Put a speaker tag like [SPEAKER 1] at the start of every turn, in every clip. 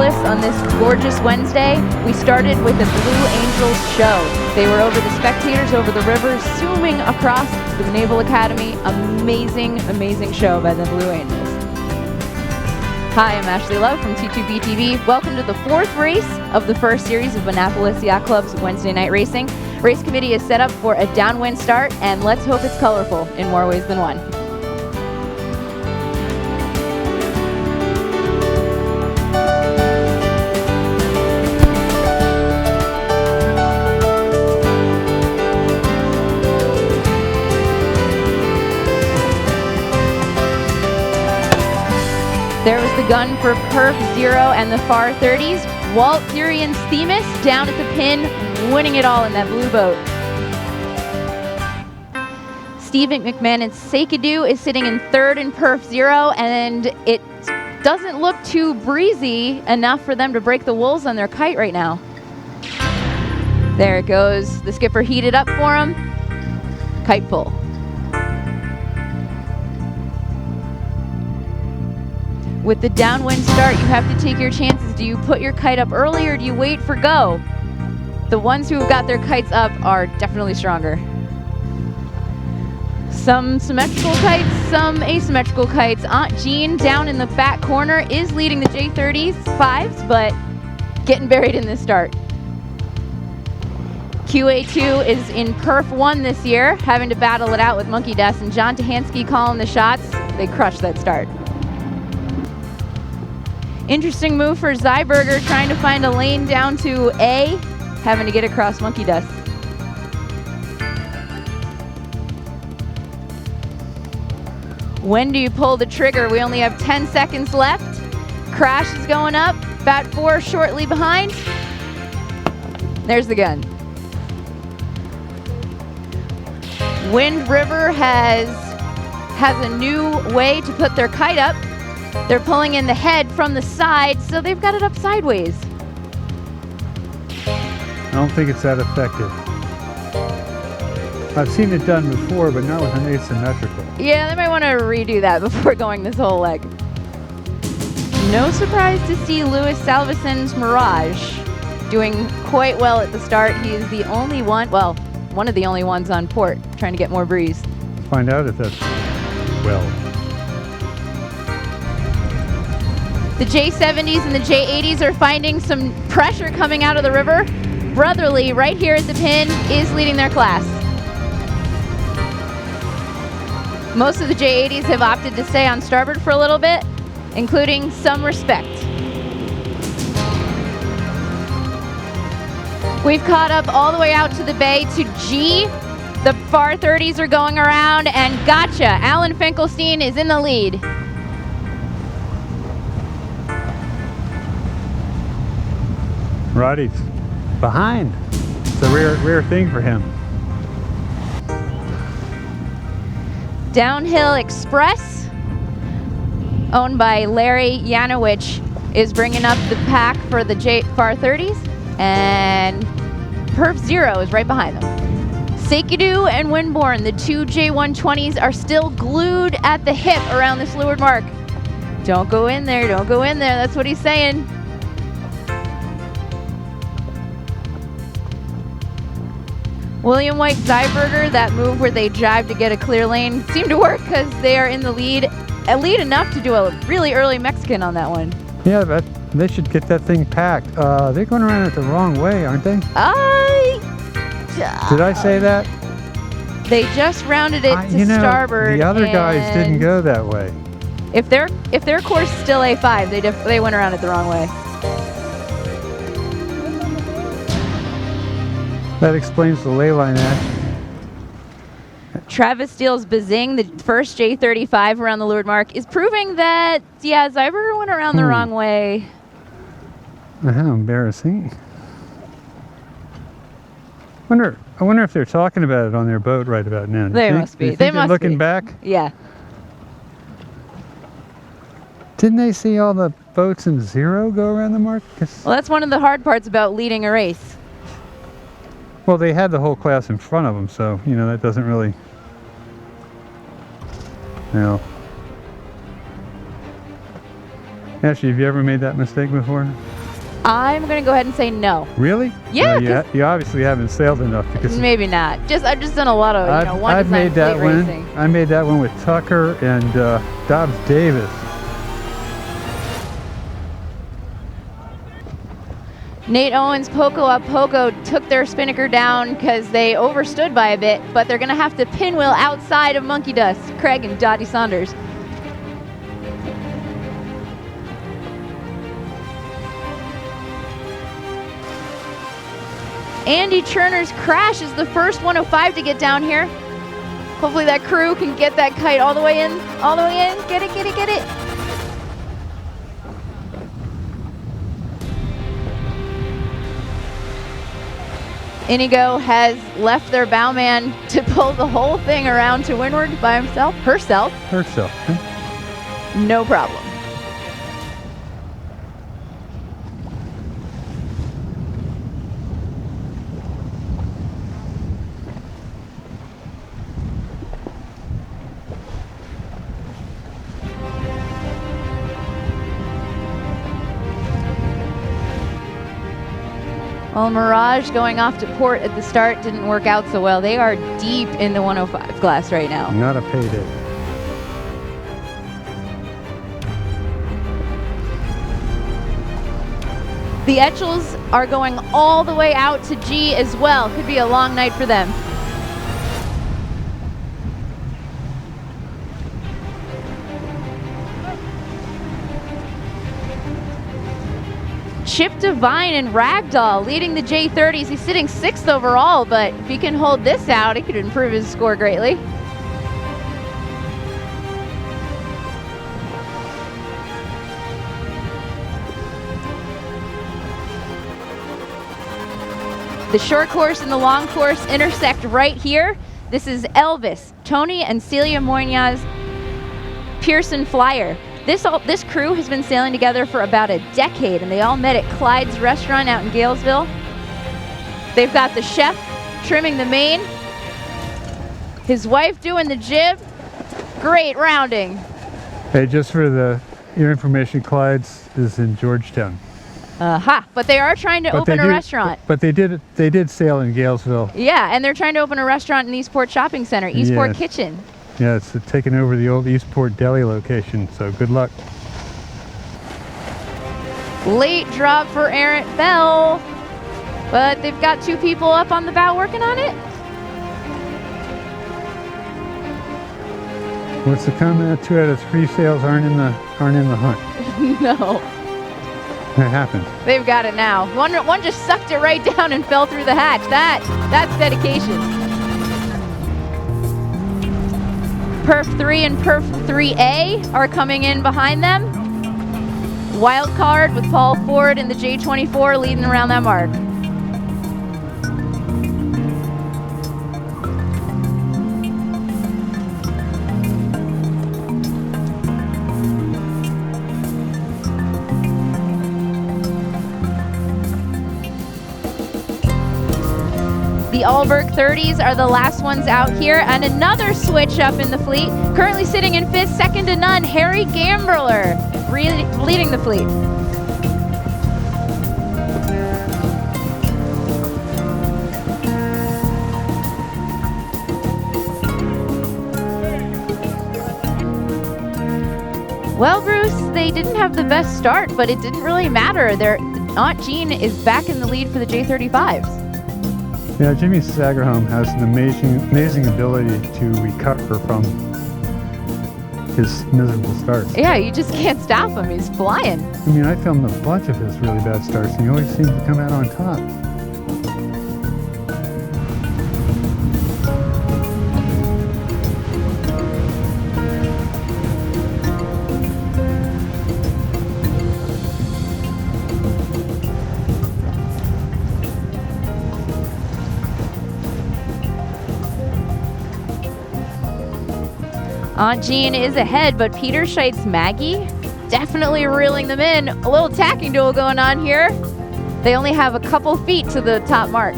[SPEAKER 1] Annapolis on this gorgeous Wednesday. We started with the Blue Angels show. They were over the spectators over the river, zooming across the Naval Academy. Amazing, amazing show by the Blue Angels. Hi, I'm Ashley Love from T2B TV. Welcome to the fourth race of the first series of Annapolis Yacht Club's Wednesday night racing. Race committee is set up for a downwind start, and let's hope it's colorful in more ways than one. There was the gun for Perf Zero and the far 30s. Walt, Fury, and Themis down at the pin, winning it all in that blue boat. Steve McMahon's Seikadu is sitting in third in Perf Zero, and it doesn't look too breezy enough for them to break the wolves on their kite right now. There it goes. The skipper heated up for him. Kite full. With the downwind start, you have to take your chances. Do you put your kite up early or do you wait for go? The ones who have got their kites up are definitely stronger. Some symmetrical kites, some asymmetrical kites. Aunt Jean down in the back corner is leading the J35s, but getting buried in this start. QA2 is in Perf 1 this year, having to battle it out with Monkey Dust, and John Tahansky calling the shots. They crushed that start. Interesting move for Zyberger, trying to find a lane down to A, having to get across Monkey Dust. When do you pull the trigger? We only have 10 seconds left. Crash is going up, Bat 4 shortly behind. There's the gun. Wind River has a new way to put their kite up. They're pulling in the head from the side, so they've got it up sideways.
[SPEAKER 2] I don't think it's that effective. I've seen it done before, but not with an asymmetrical.
[SPEAKER 1] Yeah, they might want to redo that before going this whole leg. No surprise to see Louis Salveson's Mirage doing quite well at the start. He is the only one, well, one of the only ones on port, trying to get more breeze.
[SPEAKER 2] Find out if that's well.
[SPEAKER 1] The J70s and the J80s are finding some pressure coming out of the river. Brotherly, right here at the pin, is leading their class. Most of the J80s have opted to stay on starboard for a little bit, including some Respect. We've caught up all the way out to the bay to G. The far 30s are going around, and gotcha, Alan Finkelstein is in the lead.
[SPEAKER 2] Roddy's behind. It's a rare thing for him.
[SPEAKER 1] Downhill Express, owned by Larry Yanowich, is bringing up the pack for the far 30s, and Perf Zero is right behind them. Seikadu and Windborne, the two J120s, are still glued at the hip around this leeward mark. Don't go in there, don't go in there, that's what he's saying. William White Zyberger, that move where they jive to get a clear lane, seemed to work because they are in the lead enough to do a really early Mexican on that one.
[SPEAKER 2] Yeah, but they should get that thing packed. They're going around it the wrong way, aren't they? Did I say that?
[SPEAKER 1] They just rounded it to starboard.
[SPEAKER 2] The other guys didn't go that way.
[SPEAKER 1] If their course is still A5, they went around it the wrong way.
[SPEAKER 2] That explains the ley line action.
[SPEAKER 1] Travis Steele's Bazing, the first J35 around the leeward mark, is proving that, yeah, Zyberger went around the wrong way.
[SPEAKER 2] How embarrassing. I wonder if they're talking about it on their boat right about now.
[SPEAKER 1] They must be.
[SPEAKER 2] They must be looking back?
[SPEAKER 1] Yeah.
[SPEAKER 2] Didn't they see all the boats in Zero go around the mark?
[SPEAKER 1] Well, that's one of the hard parts about leading a race.
[SPEAKER 2] Well, they had the whole class in front of them, so, that doesn't really... Actually, have you ever made that mistake before?
[SPEAKER 1] I'm going to go ahead and say no.
[SPEAKER 2] Really?
[SPEAKER 1] Yeah,
[SPEAKER 2] You obviously haven't sailed enough because
[SPEAKER 1] Maybe not. I've just done a lot of
[SPEAKER 2] I've made that one.
[SPEAKER 1] racing.
[SPEAKER 2] I made that one with Tucker and Dobbs Davis.
[SPEAKER 1] Nate Owens, Poco Up Poco took their spinnaker down because they overstood by a bit, but they're going to have to pinwheel outside of Monkey Dust, Craig and Dottie Saunders. Andy Cherner's Crash is the first 105 to get down here. Hopefully that crew can get that kite all the way in, Get it, get it, get it. Inigo has left their bowman to pull the whole thing around to windward by herself.
[SPEAKER 2] Huh?
[SPEAKER 1] No problem. Well, Mirage going off to port at the start didn't work out so well. They are deep in the 105 class right now.
[SPEAKER 2] Not a payday.
[SPEAKER 1] The Etchells are going all the way out to G as well. Could be a long night for them. Chip Devine and Ragdoll leading the J30s. He's sitting 6th overall, but if he can hold this out, he could improve his score greatly. The short course and the long course intersect right here. This is Elvis, Tony, and Celia Moyniaz Pearson Flyer. This crew has been sailing together for about a decade, and they all met at Clyde's restaurant out in Galesville. They've got the chef trimming the main, his wife doing the jib. Great rounding.
[SPEAKER 2] Hey, just for your information, Clyde's is in Georgetown.
[SPEAKER 1] But they are trying to open a restaurant.
[SPEAKER 2] But they did sail in Galesville.
[SPEAKER 1] Yeah, and they're trying to open a restaurant in Eastport Shopping Center, Eastport Kitchen.
[SPEAKER 2] Yeah, it's taking over the old Eastport Deli location, so good luck.
[SPEAKER 1] Late drop for Errant Bell, but they've got 2 people up on the bow working on it.
[SPEAKER 2] What's the comment? 2 out of 3 sails aren't in the hunt.
[SPEAKER 1] No.
[SPEAKER 2] That happens.
[SPEAKER 1] They've got it now. One just sucked it right down and fell through the hatch. That's dedication. Perf 3 and Perf 3A are coming in behind them. Wild card with Paul Ford and the J24 leading around that mark. The Alberg 30s are the last ones out here, and another switch up in the fleet. Currently sitting in 5th, second to none, Harry Gambler leading the fleet. Well, Bruce, they didn't have the best start, but it didn't really matter. Their Aunt Jean is back in the lead for the J35s.
[SPEAKER 2] Yeah, Jimmy Sagerholm has an amazing ability to recover from his miserable starts.
[SPEAKER 1] Yeah, you just can't stop him. He's flying.
[SPEAKER 2] I mean, I filmed a bunch of his really bad starts, and he always seems to come out on top.
[SPEAKER 1] Aunt Jean is ahead, but Peter Scheidt's Maggie definitely reeling them in. A little tacking duel going on here. They only have a couple feet to the top mark.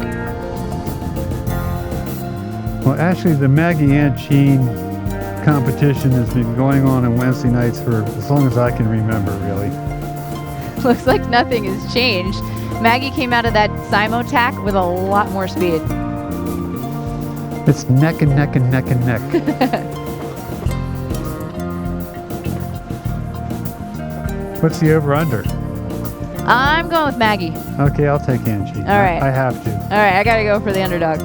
[SPEAKER 2] Well, actually, the Maggie Aunt Jean competition has been going on Wednesday nights for as long as I can remember, really.
[SPEAKER 1] Looks like nothing has changed. Maggie came out of that Simo-tack with a lot more speed.
[SPEAKER 2] It's neck and neck and neck and neck. What's the over-under?
[SPEAKER 1] I'm going with Maggie.
[SPEAKER 2] Okay, I'll take Angie.
[SPEAKER 1] All right.
[SPEAKER 2] I have to.
[SPEAKER 1] All right, I got to go for the underdog.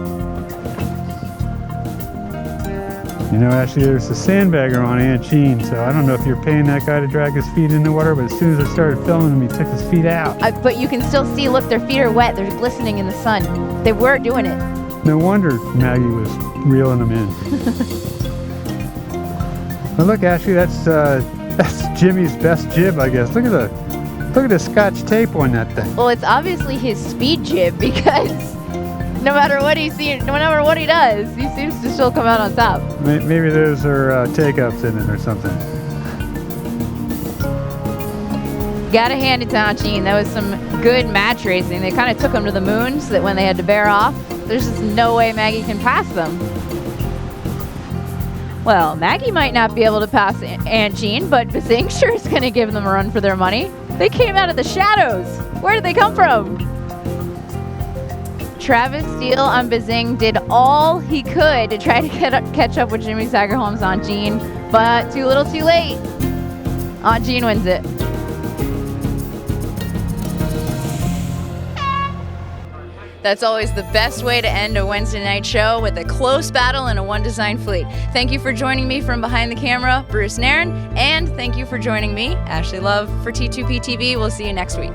[SPEAKER 2] You know, Ashley, there's a sandbagger on Aunt Jean, so I don't know if you're paying that guy to drag his feet in the water, but as soon as I started filming him, he took his feet out.
[SPEAKER 1] But you can still see, look, their feet are wet. They're glistening in the sun. They were doing it.
[SPEAKER 2] No wonder Maggie was reeling them in. Well, look, Ashley, that's Jimmy's best jib, I guess. Look at the Scotch tape on that thing.
[SPEAKER 1] Well, it's obviously his speed jib because no matter what he does, he seems to still come out on top.
[SPEAKER 2] Maybe those are take-ups in it or something.
[SPEAKER 1] Gotta hand it to Aunt Jean. That was some good match racing. They kind of took them to the moon so that when they had to bear off, there's just no way Maggie can pass them. Well, Maggie might not be able to pass Aunt Jean, but Bazing sure is going to give them a run for their money. They came out of the shadows. Where did they come from? Travis Steele on Bazing did all he could to try to catch up with Jimmy Sagerholm's Aunt Jean, but too little too late. Aunt Jean wins it. That's always the best way to end a Wednesday night show, with a close battle in a one design fleet. Thank you for joining me from behind the camera, Bruce Nairn, and thank you for joining me, Ashley Love, for T2P TV. We'll see you next week.